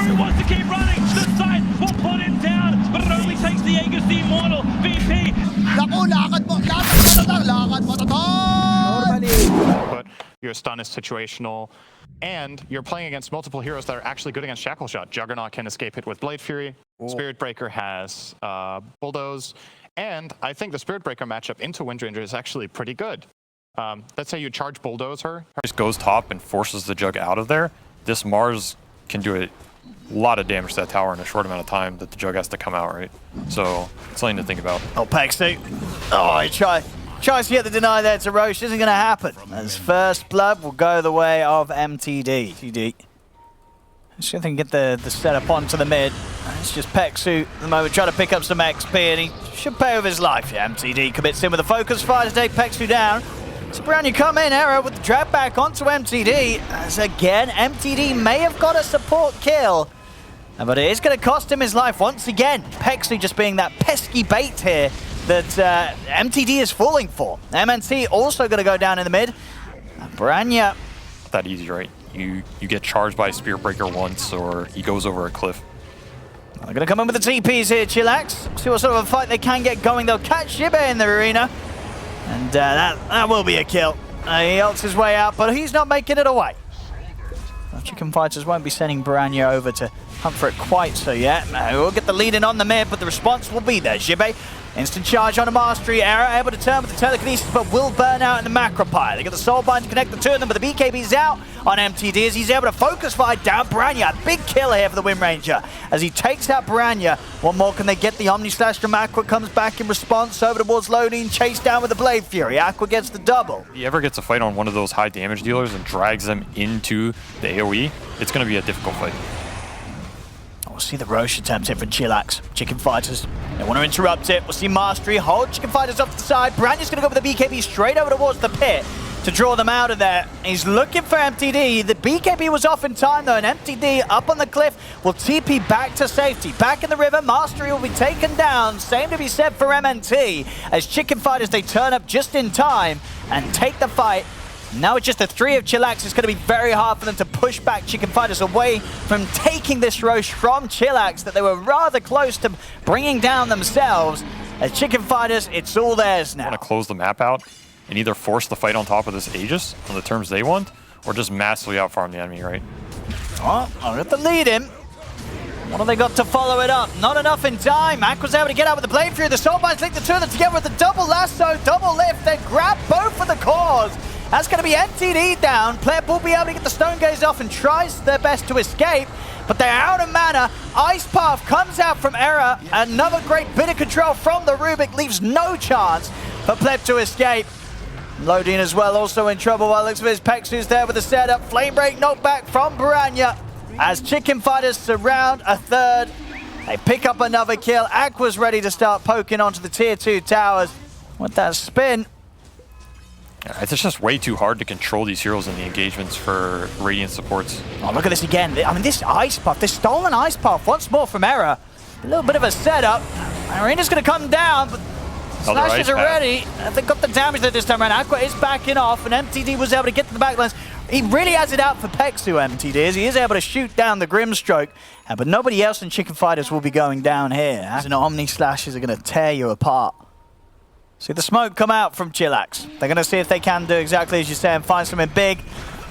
Who wants to keep running? The side will put him down, but it only takes the Aegis the Immortal. VP. Naku, lakad mo to tol! But your stun is situational, and you're playing against multiple heroes that are actually good against Shackle Shot. Juggernaut can escape hit with Blade Fury. Spirit Breaker has Bulldoze, and I think the Spirit Breaker matchup into Windranger is actually pretty good. Let's say you charge Bulldoze her. Just goes top and forces the Jug out of there. This Mars can do a lot of damage to that tower in a short amount of time that the Jug has to come out, right? So it's something to think about. Oh, Pexy. Oh, he tries to get the deny there to Roche. Isn't going to happen. As first blood will go the way of MTD. Let's see if they can get the setup onto the mid. It's just Pexu at the moment trying to pick up some XP, and he should pay with his life. Yeah, MTD commits in with a focus fire to take Pexu down. So Brown, you come in, Arrow with the drag back onto MTD. As again, MTD may have got a support kill, but it is going to cost him his life once again. Pexu just being that pesky bait here that MTD is falling for. MNT also going to go down in the mid. Branya. Not that easy, right? You get charged by a Spirit Breaker once, or he goes over a cliff. They're going to come in with the TPs here, CHILLAX. See what sort of a fight they can get going. They'll catch Shibe in the arena. And that will be a kill. He ults his way out, but he's not making it away. Chicken Fighters won't be sending Baranya over to hunt for it quite so yet. We'll get the lead in on the mid, but the response will be there. Shibe, instant charge on a Mastery Error, able to turn with the Telekinesis, but will burn out in the Macro Pile. They get the Soulbind to connect the two of them, but the BKB's out on MTD as he's able to focus fire down Baranya. Big kill here for the Wind Ranger as he takes out Baranya. One more, can they get the Omni Slash from Aqua? Comes back in response over towards Loading, chased down with the Blade Fury. Aqua gets the double. If he ever gets a fight on one of those high damage dealers and drags them into the AoE, it's going to be a difficult fight. We'll see the Roche attempt here from CHILLAX. Chicken Fighters, they want to interrupt it. We'll see Mastery hold Chicken Fighters off to the side. Branya's going to go with the BKB straight over towards the pit to draw them out of there. He's looking for MTD. The BKB was off in time though, and MTD up on the cliff will TP back to safety. Back in the river, Mastery will be taken down. Same to be said for MNT as Chicken Fighters, they turn up just in time and take the fight. Now it's just the three of CHILLAX. It's going to be very hard for them to push back Chicken Fighters away from taking this Roche from CHILLAX that they were rather close to bringing down themselves. As Chicken Fighters, it's all theirs now. Want to close the map out and either force the fight on top of this Aegis on the terms they want, or just massively outfarm the enemy, right? Oh, I'll get the lead in. What have they got to follow it up? Not enough in time. Aqua's able to get out with the Blade Fury. The Soulbinds link the two of them together with the double lasso, double lift. They grab both for the cause. That's going to be MTD down. Pleb will be able to get the Stone Gaze off and tries their best to escape, but they're out of mana. Ice Path comes out from Error. Another great bit of control from the Rubik leaves no chance for Pleb to escape. Lodin as well, also in trouble while it looks for his Pexu's there with the setup. Flame Break knockback from Baranya as Chicken Fighters surround a third. They pick up another kill. Aqua's ready to start poking onto the tier 2 towers with that spin. Yeah, it's just way too hard to control these heroes in the engagements for Radiant supports. Oh, look at this again. I mean, this Ice Puff, this stolen Ice Puff once more from Error. A little bit of a setup. Arena's going to come down, but Slashes are ready. They got the damage there this time around. Aqua is backing off, and MTD was able to get to the backlines. He really has it out for Pexu, MTD, as he is able to shoot down the Grimstroke. But nobody else in Chicken Fighters will be going down here. As an Omni Slashes are going to tear you apart. See the smoke come out from CHILLAX. They're going to see if they can do exactly as you say and find something big.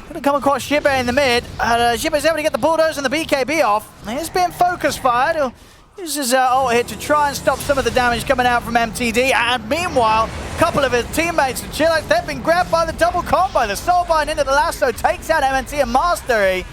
Going to come across Shibe in the mid. Shibe's able to get the Bulldoze and the BKB off. He's being focus fired. He'll use his ult here to try and stop some of the damage coming out from MTD. And meanwhile, a couple of his teammates from CHILLAX, they've been grabbed by the double combo. The Soulbind into the lasso takes out MNT and Mastery.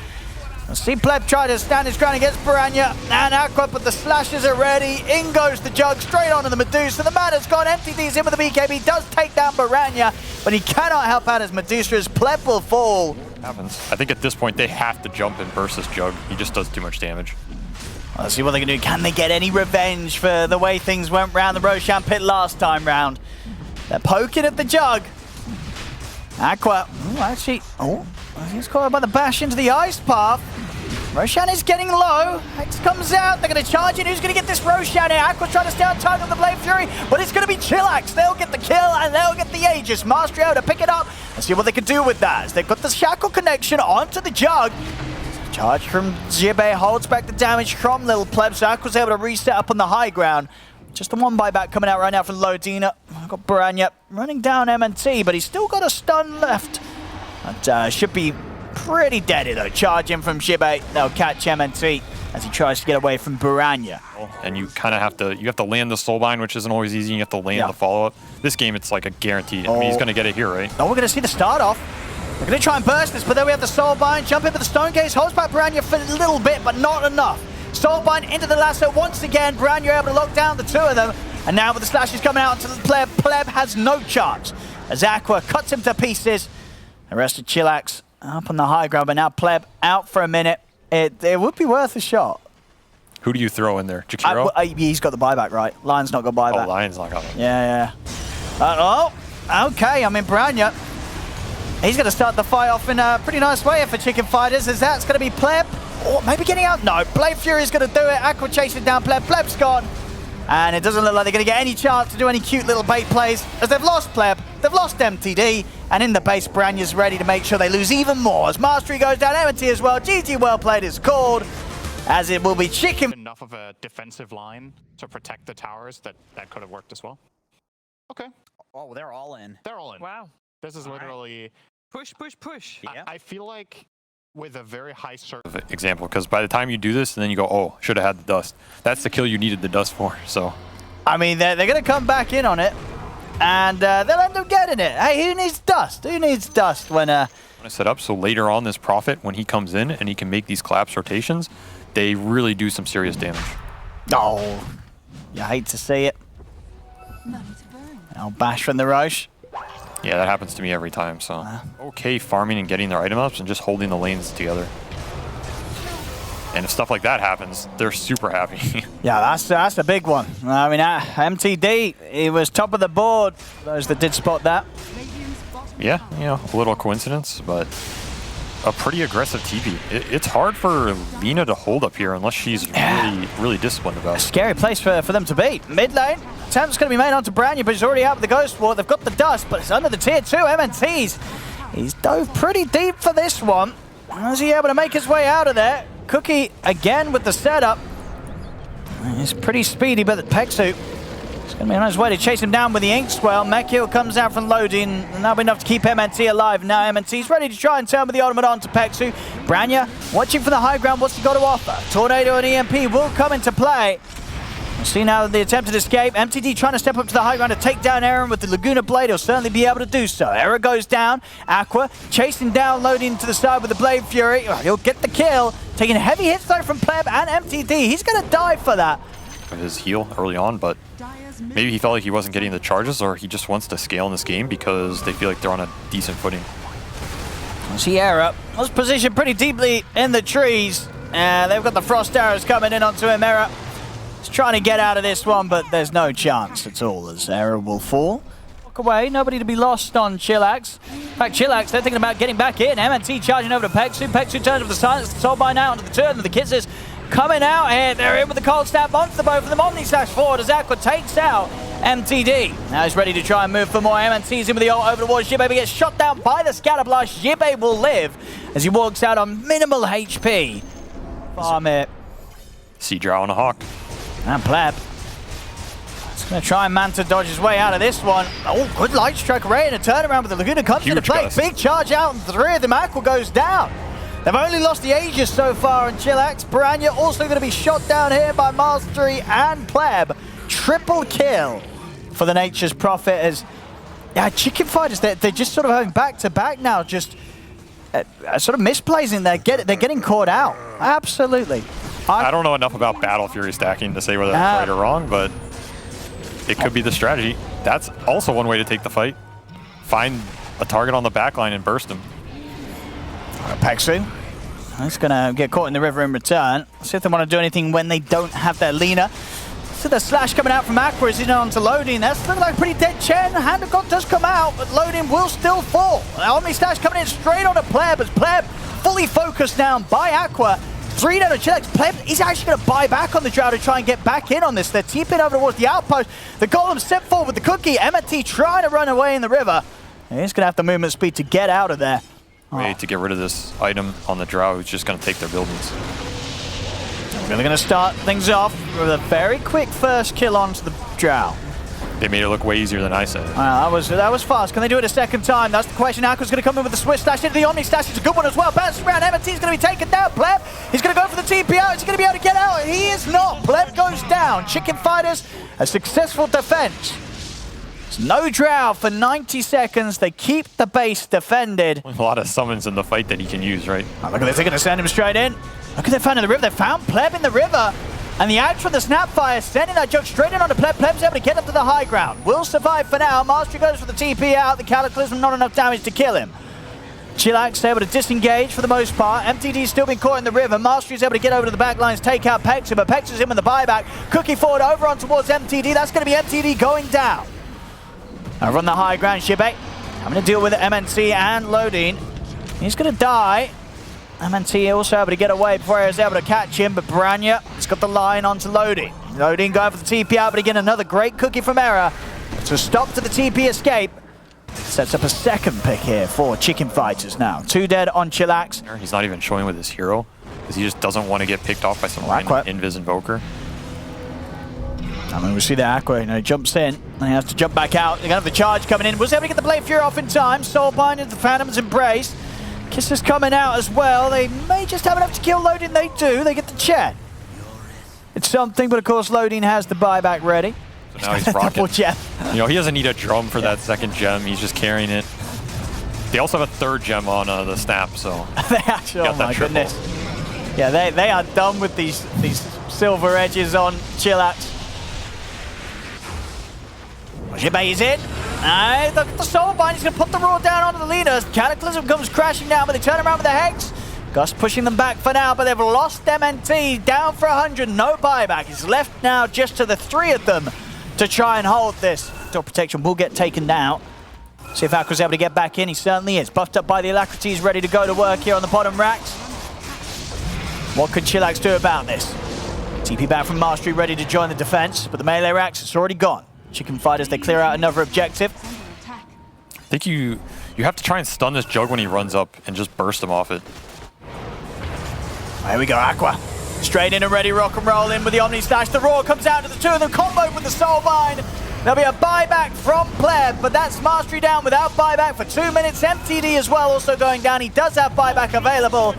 See Pleb try to stand his ground against Baranya and Aqua, but the Slashes are ready. In goes the Jug, straight onto the Medusa. The Matter's gone, MTD's in with the BKB, does take down Baranya, but he cannot help out as Medusa, as Pleb will fall. Happens. I think at this point they have to jump and burst this Jug. He just does too much damage. Let's see what they can do. Can they get any revenge for the way things went round the Roshan pit last time round? They're poking at the Jug. Aqua, he's caught by the bash into the Ice Path. Roshan is getting low. X comes out. They're going to charge in. Who's going to get this Roshan here? Aqua's trying to stay on target with the Blade Fury, but it's going to be CHILLAX. They'll get the kill and they'll get the Aegis. Mastery able to pick it up and see what they can do with that. As they've got the Shackle connection onto the Jug. Charge from Jibe holds back the damage from Little Pleb. So Aqua's able to reset up on the high ground. Just the one buyback coming out right now from Lodina. Got Baranya running down MNT, but he's still got a stun left. That should be pretty deadly though. Charging from Jibe, they'll catch MNT as he tries to get away from Baranya. And you kind of have to land the Soulbind, which isn't always easy. You have to land the follow-up. This game, it's like a guaranteed. I mean, he's going to get it here, right? Oh, we're going to see the start off. We're going to try and burst this, but then we have the Soulbind. Jump into the Stone Gaze, holds back Baranya for a little bit, but not enough. Soulbind into the lasso once again. Baranya able to lock down the two of them. And now with the slashes coming out to the Pleb, Pleb has no chance as Aqua cuts him to pieces. The rest of CHILLAX up on the high ground, but now Pleb out for a minute. It would be worth a shot. Who do you throw in there? Jakiro? He's got the buyback, right? Lion's not got buyback. Oh, Lion's not got it. Yeah. Okay. I mean, Baranya, he's going to start the fight off in a pretty nice way for Chicken Fighters, as that's going to be Pleb. Or maybe getting out. No, Blade Fury's going to do it. Aqua chasing down Pleb. Pleb's gone. And it doesn't look like they're going to get any chance to do any cute little bait plays, as they've lost Pleb, they've lost MTD, and in the base, Baranya's ready to make sure they lose even more. As Mastery goes down, MT as well. GG well played is called, as it will be Chicken. Enough of a defensive line to protect the towers that could have worked as well. Okay. Oh, they're all in. They're all in. Wow. This is literally... Push, push, push. Yeah. I feel like with a very high example, because by the time you do this and then you go, oh, should have had the dust. That's the kill you needed the dust for. So, I mean, they're going to come back in on it, and they'll end up getting it. Hey, who needs dust? Who needs dust when I set up so later on this Prophet, when he comes in and he can make these collapse rotations, they really do some serious damage. Oh, you hate to see it. I'll bash from the Roche. Yeah, that happens to me every time, so. Okay, farming and getting their item ups and just holding the lanes together. And if stuff like that happens, they're super happy. Yeah, that's a big one. I mean, MTD, he was top of the board, those that did spot that. Yeah, you know, a little coincidence, but a pretty aggressive TP. It's hard for Lina to hold up here unless she's really disciplined about it. Scary place for them to be. Mid lane, attempt's going to be made onto Baranya, but he's already out with the Ghost Ward. They've got the dust, but it's under the tier 2 MNTs. He's dove pretty deep for this one. Is he able to make his way out of there? Cookie again with the setup. He's pretty speedy, but the Pexu is going to be on his way to chase him down with the Ink Swell. Mekil comes out from loading, and that'll be enough to keep MNT alive. Now MNT's ready to try and turn with the ultimate onto Pexu. Baranya watching for the high ground. What's he got to offer? Tornado and EMP will come into play. We'll see now the attempted escape. MTD trying to step up to the high ground to take down Aaron with the Laguna Blade. He'll certainly be able to do so. Era goes down. Aqua chasing down, loading to the side with the Blade Fury. He'll get the kill. Taking heavy hits though from Pleb and MTD. He's going to die for that. His heal early on, but maybe he felt like he wasn't getting the charges, or he just wants to scale in this game because they feel like they're on a decent footing. See Era was positioned pretty deeply in the trees. They've got the Frost Arrows coming in onto him. Era is trying to get out of this one, but there's no chance at all as Era will fall. Walk away, nobody to be lost on CHILLAX. In fact, CHILLAX, they're thinking about getting back in. MNT charging over to Pexu. Pexu turns with the silence. The Soulbind now onto the turn, and the Kisses coming out here. They're in with the cold snap onto the both of them. Omni slash forward as Aqua takes out MTD. Now he's ready to try and move for more. MNT's in with the ult over towards Jibe, gets shot down by the scatter blast. Jibe will live as he walks out on minimal HP. Farm it. Sea Drow on a Hawk. And Pleb. He's going to try and Manta dodge his way out of this one. Oh, good light strike array and a turnaround, but the Laguna comes into play. Gust. Big charge out and 3 of them. Aqua goes down. They've only lost the Aegis so far in CHILLAX. Baranya also going to be shot down here by Mastery and Pleb. Triple kill for the Nature's Prophet as Chicken Fighters, they're just sort of having back-to-back now, just sort of misplacing. They're getting caught out. Absolutely. I don't know enough about Battle Fury stacking to say whether that's right or wrong, but it could be the strategy. That's also one way to take the fight. Find a target on the backline and burst him. Pexu. He's going to get caught in the river in return. See if they want to do anything when they don't have their Lina. See the slash coming out from Aqua is in onto loading. That's looking like a pretty dead Chen. Hand of God does come out, but loading will still fall. Omni Slash coming in straight on a Pleb as Pleb fully focused down by Aqua. 3 down to CHILLAX. Pleb, he's actually going to buy back on the Drow to try and get back in on this. They're teeping over towards the outpost. The Golem step forward with the Cookie. MNT trying to run away in the river. He's going to have the movement speed to get out of there. way to get rid of this item on the Drow who's just going to take their buildings. Really going to start things off with a very quick first kill onto the Drow. They made it look way easier than I said. That was fast. Can they do it a second time? That's the question. Aqua's going to come in with the Swiss slash into the Omni slash. It's a good one as well. Bounces around. MNT's going to be taken down. Pleb, he's going to go for the TP out. Is he going to be able to get out? He is not. Pleb goes down. Chicken Fighters, a successful defense. There's no Drow for 90 seconds. They keep the base defended. A lot of summons in the fight that he can use, right? Oh, look at this. They're going to send him straight in. Look at they found in the river. They found Pleb in the river. And the act from the Snapfire sending that jug straight in onto Pleb. Pleb's able to get up to the high ground. Will survive for now. Mastery goes for the TP out. The Cataclysm, not enough damage to kill him. CHILLAX able to disengage for the most part. MTD's still been caught in the river. Mastery's able to get over to the back lines, take out Pexa, but Pexa's in with the buyback. Cookie forward over on towards MTD. That's going to be MTD going down. Over on the high ground, Shibe having to deal with MNC and Lodin. He's going to die. MNT also able to get away before he was able to catch him, but Branya has got the line onto Lodin. Lodin going for the TP out, but again, another great cookie from Era to stop to the TP escape. Sets up a second pick here for Chicken Fighters now. 2 dead on CHILLAX. He's not even showing with his hero because he just doesn't want to get picked off by some Invis Invoker. I mean, we see the Aqua, jumps in, and he has to jump back out. They're going to have the charge coming in. Was able to get the Blade Fury off in time. Soulbind into the Phantom's Embrace. Kiss is coming out as well. They may just have enough to kill Lodin. They do. They get the Chen. It's something, but of course Lodin has the buyback ready. So now he's rocking. Gem. He doesn't need a drum for that second gem. He's just carrying it. They also have a third gem on the snap, so they actually, oh my goodness. Yeah, they are done with these silver edges on CHILLAX. Shibe is in. The Soulbind is going to put the Roar down onto the leaders. Cataclysm comes crashing down, but they turn around with the Hex. Gus pushing them back for now, but they've lost MNT. Down for 100, no buyback. It's left now just to the 3 of them to try and hold this. Door protection will get taken down. See if Aqua's able to get back in. He certainly is. Buffed up by the Alacrities, ready to go to work here on the bottom racks. What could CHILLAX do about this? TP back from Mastery, ready to join the defense, but the melee racks, it's already gone. Chicken Fighters, they clear out another objective. I think you have to try and stun this Jug when he runs up and just burst him off it. Here we go, Aqua. Straight in and ready, rock and roll in with the Omni Slash. The Roar comes out to the 2 of them, comboed with the Soulbind. There'll be a buyback from Pleb, but that's Mastery down without buyback for 2 minutes. MTD as well also going down. He does have buyback available,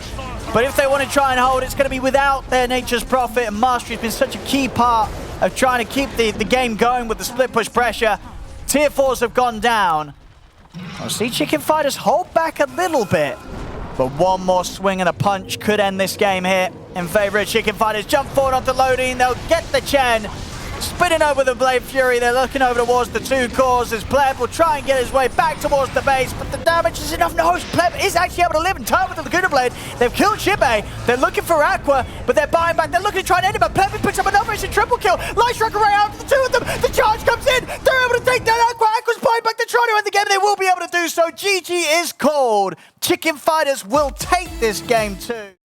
but if they want to try and hold, it's going to be without their Nature's Prophet, and Mastery has been such a key part of trying to keep the game going with the split push pressure. Tier 4s have gone down. I'll see Chicken Fighters hold back a little bit, but one more swing and a punch could end this game here in favor of Chicken Fighters. Jump forward onto Lodin, they'll get the Chen. Spinning over the Blade Fury, they're looking over towards the 2 cores as Pleb will try and get his way back towards the base, but the damage is enough. No, Pleb is actually able to live and turn with the Laguna Blade. They've killed Shibe, they're looking for Aqua, but they're buying back. They're looking to try and end it, but Pleb picks up another instant triple kill. Light Strike array out to the 2 of them. The charge comes in. They're able to take down Aqua. Aqua's buying back. They're trying to end the game. They will be able to do so. GG is called. Chicken Fighters will take this game too.